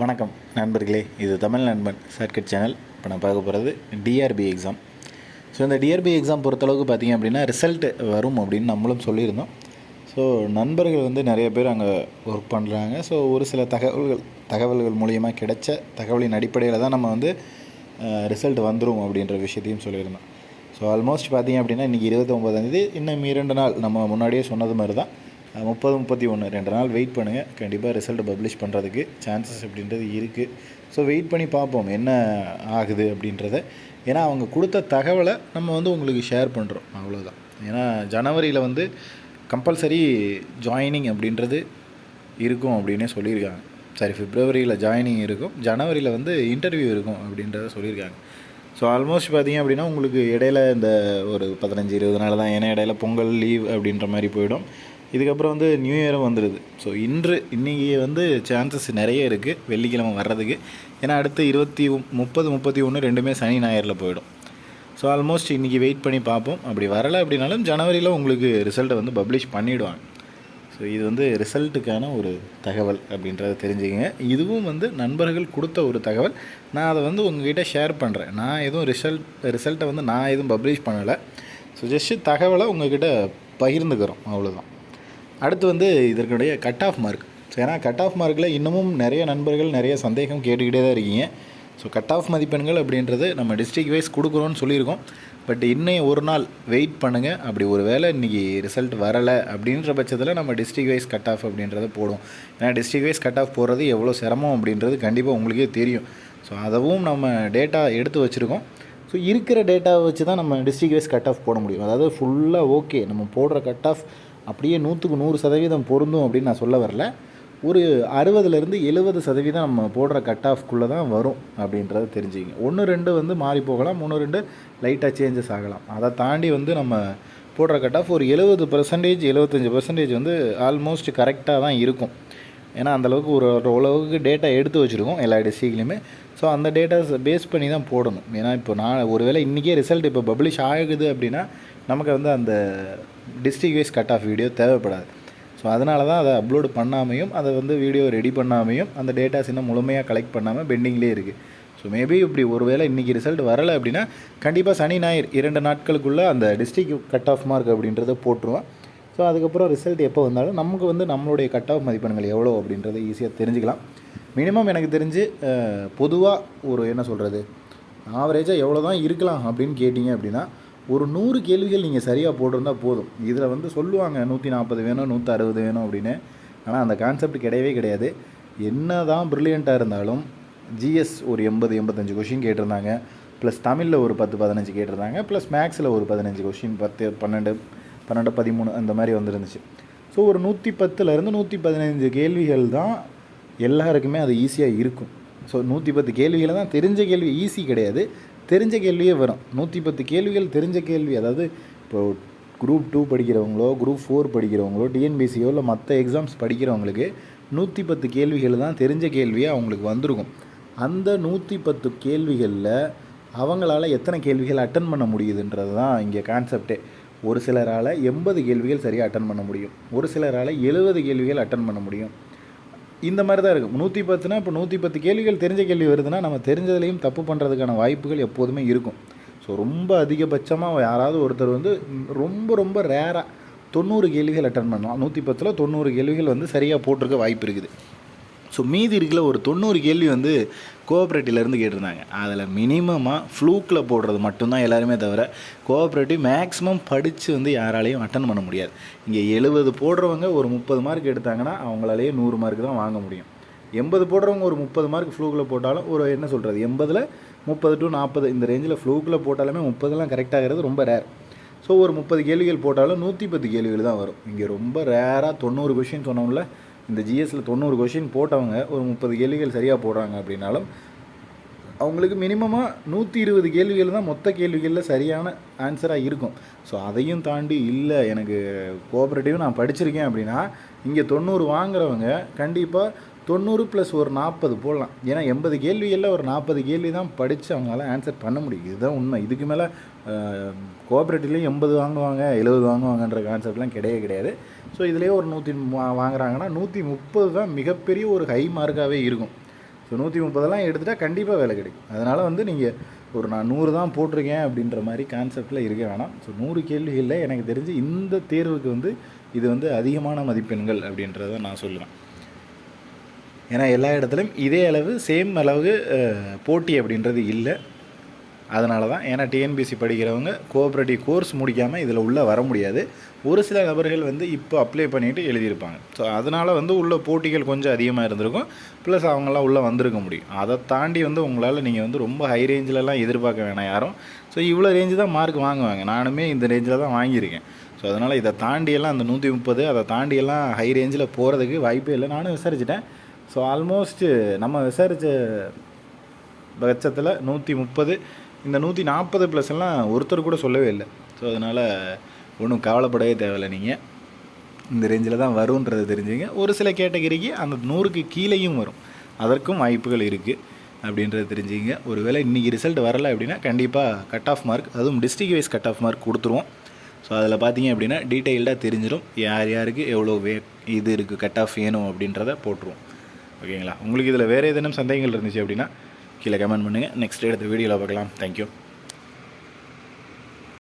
வணக்கம் நண்பர்களே, இது தமிழ் நண்பன் சர்க்கிட் சேனல். இப்போ நான் பார்க்க போகிறது டிஆர்பி எக்ஸாம். ஸோ இந்த டிஆர்பி எக்ஸாம் பொறுத்தளவுக்கு பார்த்திங்க அப்படின்னா ரிசல்ட்டு வரும் அப்படின்னு நம்மளும் சொல்லியிருந்தோம். ஸோ நண்பர்கள் வந்து நிறைய பேர் அங்கே ஒர்க் பண்ணுறாங்க. ஸோ ஒரு சில தகவல்கள் மூலியமாக கிடைச்ச தகவலின் அடிப்படையில் தான் நம்ம வந்து ரிசல்ட் வந்துடும் அப்படின்ற விஷயத்தையும் சொல்லியிருந்தோம். ஸோ ஆல்மோஸ்ட் பார்த்திங்க அப்படின்னா இன்றைக்கி 29 இன்னும் 2 நாள் நம்ம முன்னாடியே சொன்னது மாதிரி தான் 30-31 2 நாள் வெயிட் பண்ணுங்கள். கண்டிப்பாக ரிசல்ட் பப்ளிஷ் பண்ணுறதுக்கு சான்சஸ் அப்படின்றது இருக்குது. ஸோ வெயிட் பண்ணி பார்ப்போம் என்ன ஆகுது அப்படின்றத. ஏன்னா அவங்க கொடுத்த தகவலை நம்ம வந்து உங்களுக்கு ஷேர் பண்ணுறோம், அவ்வளோதான். ஏன்னா ஜனவரியில் வந்து கம்பல்சரி ஜாயினிங் அப்படின்றது இருக்கும் அப்படின்னே சொல்லியிருக்காங்க. பிப்ரவரியில் ஜாயினிங் இருக்கும், ஜனவரியில் வந்து இன்டர்வியூ இருக்கும் அப்படின்றத சொல்லியிருக்காங்க. ஸோ ஆல்மோஸ்ட் பார்த்திங்க அப்படின்னா உங்களுக்கு இடையில இந்த ஒரு 15-20 நாள் தான். ஏன்னா இடையில பொங்கல் லீவ் அப்படின்ற மாதிரி போயிடும். இதுக்கப்புறம் வந்து நியூ இயரும் வந்துடுது. ஸோ இன்றைக்கி வந்து சான்சஸ் நிறைய இருக்குது வெள்ளிக்கிழமை வர்றதுக்கு. ஏன்னா அடுத்து 30-31 ரெண்டுமே சனி ஞாயிறில் போயிடும். ஸோ ஆல்மோஸ்ட் இன்றைக்கி வெயிட் பண்ணி பார்ப்போம். அப்படி வரலை அப்படின்னாலும் ஜனவரியில் உங்களுக்கு ரிசல்ட்டை வந்து பப்ளிஷ் பண்ணிவிடுவாங்க. ஸோ இது வந்து ரிசல்ட்டுக்கான ஒரு தகவல் அப்படின்றத தெரிஞ்சுக்கங்க. இதுவும் வந்து நண்பர்கள் கொடுத்த ஒரு தகவல். நான் அதை வந்து உங்கள்கிட்ட ஷேர் பண்ணுறேன். நான் எதுவும் ரிசல்ட்டை வந்து நான் எதுவும் பப்ளிஷ் பண்ணலை. ஸோ ஜஸ்ட்டு தகவலை உங்கள்கிட்ட பகிர்ந்துக்கிறோம், அவ்வளோதான். அடுத்து வந்து இதற்குடைய கட் ஆஃப் மார்க். ஸோ ஏன்னா கட் ஆஃப் மார்க்கில் இன்னமும் நிறைய நண்பர்கள் நிறைய சந்தேகம் கேட்டுக்கிட்டே தான் இருக்கீங்க. ஸோ கட் ஆஃப் மதிப்பெண்கள் அப்படின்றது நம்ம டிஸ்ட்ரிக்ட் வைஸ் கொடுக்குறோன்னு சொல்லியிருக்கோம். பட் இன்னும் ஒரு நாள் வெயிட் பண்ணுங்கள். அப்படி ஒரு வேளை இன்றைக்கி ரிசல்ட் வரலை அப்படின்ற பட்சத்தில் நம்ம டிஸ்ட்ரிக்ட் வைஸ் கட் ஆஃப் அப்படின்றத போடுவோம். ஏன்னா டிஸ்ட்ரிக்ட் வைஸ் கட் ஆஃப் போடுறது எவ்வளோ சிரமம் அப்படின்றது கண்டிப்பாக உங்களுக்கே தெரியும். ஸோ அதவும் நம்ம டேட்டா எடுத்து வச்சுருக்கோம். ஸோ இருக்கிற டேட்டாவை வச்சு தான் நம்ம டிஸ்ட்ரிக்ட் வைஸ் கட் ஆஃப் போட முடியும். அதாவது ஃபுல்லாக ஓகே நம்ம போடுற கட் ஆஃப் அப்படியே 100% பொருந்தும் அப்படின்னு நான் சொல்ல வரல. ஒரு 60-70% நம்ம போடுற கட் ஆஃப்குள்ளே தான் வரும் அப்படின்றத தெரிஞ்சுக்கிங்க. 1-2 வந்து மாறி போகலாம், 3-2 லைட்டாக சேஞ்சஸ் ஆகலாம். அதை தாண்டி வந்து நம்ம போடுற கட் ஆஃப் ஒரு 70% 75% வந்து ஆல்மோஸ்ட் கரெக்டாக தான் இருக்கும். ஏன்னா அந்தளவுக்கு ஓரளவுக்கு டேட்டா எடுத்து வச்சுருக்கோம் எல்லா டிஸ்ட்ரிக்ட்லேயுமே. ஸோ அந்த டேட்டாஸ் பேஸ் பண்ணி தான் போடணும். ஏன்னா இப்போ நான் ஒருவேளை இன்றைக்கே ரிசல்ட் இப்போ பப்ளிஷ் ஆகுது அப்படின்னா நமக்கு வந்து அந்த district wise cut off video தேவைப்படாது. ஸோ அதனால தான் அதை அப்லோடு பண்ணாமையும் அதை வந்து வீடியோ ரெடி பண்ணாமையும் அந்த டேட்டாஸ் இன்னும் முழுமையாக கலெக்ட் பண்ணாமல் பெண்டிங்லேயே இருக்குது. ஸோ மேபி இப்படி ஒரு வேளை இன்றைக்கி ரிசல்ட் வரலை அப்படின்னா கண்டிப்பாக சனி ஞாயிறு 2 நாட்களுக்குள்ளே அந்த டிஸ்ட்ரிக்ட் கட் ஆஃப் மார்க் அப்படின்றத போட்டுருவேன். ஸோ அதுக்கப்புறம் ரிசல்ட் எப்போ வந்தாலும் நமக்கு வந்து நம்மளுடைய கட் ஆஃப் மதிப்பெண்கள் எவ்வளோ அப்படின்றத ஈஸியாக தெரிஞ்சுக்கலாம். மினிமம் எனக்கு தெரிஞ்சு பொதுவாக ஒரு என்ன சொல்கிறது ஆவரேஜாக எவ்வளோ தான் இருக்கலாம் அப்படின்னு கேட்டிங்க அப்படின்னா ஒரு 100 கேள்விகள் நீங்கள் சரியாக போட்டிருந்தால் போதும். இதில் வந்து சொல்லுவாங்க 140 வேணும் 160 வேணும் அப்படின்னு. ஆனால் அந்த கான்செப்ட் கிடையவே கிடையாது. என்ன தான் ப்ரில்லியண்ட்டாக இருந்தாலும் ஜிஎஸ் ஒரு 80-85 கொஷின் கேட்டிருந்தாங்க, ப்ளஸ் தமிழில் ஒரு 10-15 கேட்டிருந்தாங்க, ப்ளஸ் மேக்ஸில் ஒரு 15 கொஷின் 10, 12, 13 அந்த மாதிரி வந்துருந்துச்சு. ஸோ ஒரு 110லேருந்து 115 கேள்விகள் தான் எல்லாருக்குமே அது ஈஸியாக இருக்கும். ஸோ 110 கேள்விகளை தான் தெரிஞ்ச கேள்வி ஈஸி கிடையாது, தெரிஞ்ச கேள்வியே வரும். 110 கேள்விகள் தெரிஞ்ச கேள்வி. அதாவது இப்போது குரூப் 2 படிக்கிறவங்களோ குரூப் 4 படிக்கிறவங்களோ டிஎன்பிசியோ இல்லை மற்ற எக்ஸாம்ஸ் படிக்கிறவங்களுக்கு 110 கேள்விகள் தான் தெரிஞ்ச கேள்வியாக அவங்களுக்கு வந்திருக்கும். அந்த 110 கேள்விகளில் அவங்களால எத்தனை கேள்விகள் அட்டன் பண்ண முடியுதுன்றது தான் இங்கே கான்செப்டே. ஒரு சிலரால் 80 கேள்விகள் சரியாக அட்டன் பண்ண முடியும், ஒரு சிலரால் 70 கேள்விகள் அட்டன் பண்ண முடியும். இந்த மாதிரி தான் இருக்கும். 110னா இப்போ 110 கேள்விகள் தெரிஞ்ச கேள்வி வருதுன்னா நம்ம தெரிஞ்சதுலேயும் தப்பு பண்ணுறதுக்கான வாய்ப்புகள் எப்போதுமே இருக்கும். ஸோ ரொம்ப அதிகபட்சமாக யாராவது ஒருத்தர் வந்து ரொம்ப ரொம்ப ரேராக 90 கேள்விகள் அட்டன் பண்ணலாம். 110ல் 90 கேள்விகள் வந்து சரியாக போட்டிருக்க வாய்ப்பு இருக்குது. ஸோ மீதி இருக்கிற ஒரு 90 கேள்வி வந்து கோஆப்ரேட்டிவ்லேருந்து கேட்டிருந்தாங்க. அதில் மினிமமாக ஃப்ளூக்கில் போடுறது மட்டும்தான் எல்லாருமே தவிர கோஆப்ரேட்டிவ் மேக்ஸிமம் படித்து வந்து யாராலையும் அட்டன் பண்ண முடியாது. இங்கே 70 போடுறவங்க ஒரு 30 மார்க் எடுத்தாங்கன்னா அவங்களாலேயே 100 மார்க் தான் வாங்க முடியும். 80 போடுறவங்க ஒரு 30 மார்க் ஃப்ளூக்கில் போட்டாலும் ஒரு என்ன சொல்கிறது 80ல் 30-40 இந்த ரேஞ்சில் ஃப்ளூக்கில் போட்டாலுமே 30லாம் கரெக்டாகிறது ரொம்ப ரேர். ஸோ ஒரு 30 கேள்விகள் போட்டாலும் 110 கேள்விகள் தான் வரும். இங்கே ரொம்ப ரேராக 90 கொஷின் சொன்னோம்ல, இந்த ஜிஎஸ்சில் 90 கொஷின் போட்டவங்க ஒரு 30 கேள்விகள் சரியாக போடுறாங்க அப்படின்னாலும் அவங்களுக்கு மினிமமாக 120 கேள்விகள் தான் மொத்த கேள்விகளில் சரியான ஆன்சராக இருக்கும். ஸோ அதையும் தாண்டி இல்லை எனக்கு கோஆப்ரேட்டிவ் நான் படிச்சிருக்கேன் அப்படின்னா இங்கே 90 வாங்குறவங்க கண்டிப்பாக 90 + ஒரு 40 போடலாம். ஏன்னா 80 கேள்விகளில் ஒரு 40 கேள்வி தான் படித்து அவங்களால ஆன்சர் பண்ண முடியும். இதுதான் உண்மை. இதுக்கு மேலே கோஆப்ரேட்டிவ்லேயும் 80 வாங்குவாங்க 70 வாங்குவாங்கன்ற கான்செப்ட்லாம் கிடையவே கிடையாது. ஸோ இதிலே ஒரு 100 வாங்குறாங்கன்னா 130 தான் மிகப்பெரிய ஒரு ஹை மார்க்காகவே இருக்கும். ஸோ 130 எடுத்துட்டால் கண்டிப்பாக வேலை கிடைக்கும். அதனால் வந்து நீங்கள் நான் 100 தான் போட்டிருக்கேன் அப்படின்ற மாதிரி கான்செப்டில் இருக்க வேணாம். ஸோ 100 கேள்விகளில் எனக்கு தெரிஞ்சு இந்த தேர்வுக்கு வந்து இது வந்து அதிகமான மதிப்பெண்கள் அப்படின்றத நான் சொல்லுவேன். ஏன்னா எல்லா இடத்துலையும் இதே அளவு சேம் அளவு போட்டி அப்படின்றது இல்லை. அதனால தான், ஏன்னா டிஎன்பிசி படிக்கிறவங்க கோஆப்ரேட்டிவ் கோர்ஸ் முடிக்காமல் இதில் உள்ளே வர முடியாது. ஒரு சில நபர்கள் வந்து இப்போ அப்ளை பண்ணிவிட்டு எழுதியிருப்பாங்க. ஸோ அதனால் வந்து உள்ள போட்டிகள் கொஞ்சம் அதிகமாக இருந்திருக்கும். ப்ளஸ் அவங்களாம் உள்ளே வந்திருக்க முடியும். அதை தாண்டி வந்து உங்களால் நீங்கள் வந்து ரொம்ப ஹை ரேஞ்சிலலாம் எதிர்பார்க்க வேணாம் யாரும். ஸோ இவ்வளோ ரேஞ்சு தான் மார்க் வாங்குவாங்க. நானுமே இந்த ரேஞ்சில் தான் வாங்கியிருக்கேன். ஸோ அதனால் இதை தாண்டியெல்லாம் அந்த 130 அதை தாண்டியெல்லாம் ஹை ரேஞ்சில் போகிறதுக்கு வாய்ப்பே இல்லை. நானும் விசாரிச்சிட்டேன். ஸோ ஆல்மோஸ்ட்டு நம்ம விசாரித்த பட்சத்தில் 130 இந்த 140 ப்ளஸ் எல்லாம் ஒருத்தர் கூட சொல்லவே இல்லை. ஸோ அதனால் ஒன்றும் கவலைப்படவே தேவையில்லை. நீங்கள் இந்த ரேஞ்சில் தான் வரும்ன்றது தெரிஞ்சுங்க. ஒரு சில கேட்டகரிக்கு அந்த 100க்கு கீழேயும் வரும், அதற்கும் வாய்ப்புகள் இருக்குது அப்படின்றத தெரிஞ்சுங்க. ஒரு வேளை இன்றைக்கி ரிசல்ட் வரலை அப்படின்னா கண்டிப்பாக கட் ஆஃப் மார்க், அதுவும் district wise cut off mark கொடுத்துருவோம். ஸோ அதில் பார்த்தீங்க அப்படின்னா டீட்டெயில்டாக தெரிஞ்சிடும் யார் யாருக்கு எவ்வளோ இது இருக்குது கட் ஆஃப் வேணும் அப்படின்றத போட்டுருவோம். ஓகேங்களா? உங்களுக்கு இதில் வேறு ஏதேனும் சந்தேகங்கள் இருந்துச்சு அப்படின்னா கீழே கமெண்ட் பண்ணுங்கள். நெக்ஸ்ட் எடுத்த வீடியோவில் பார்க்கலாம். தேங்க்யூ.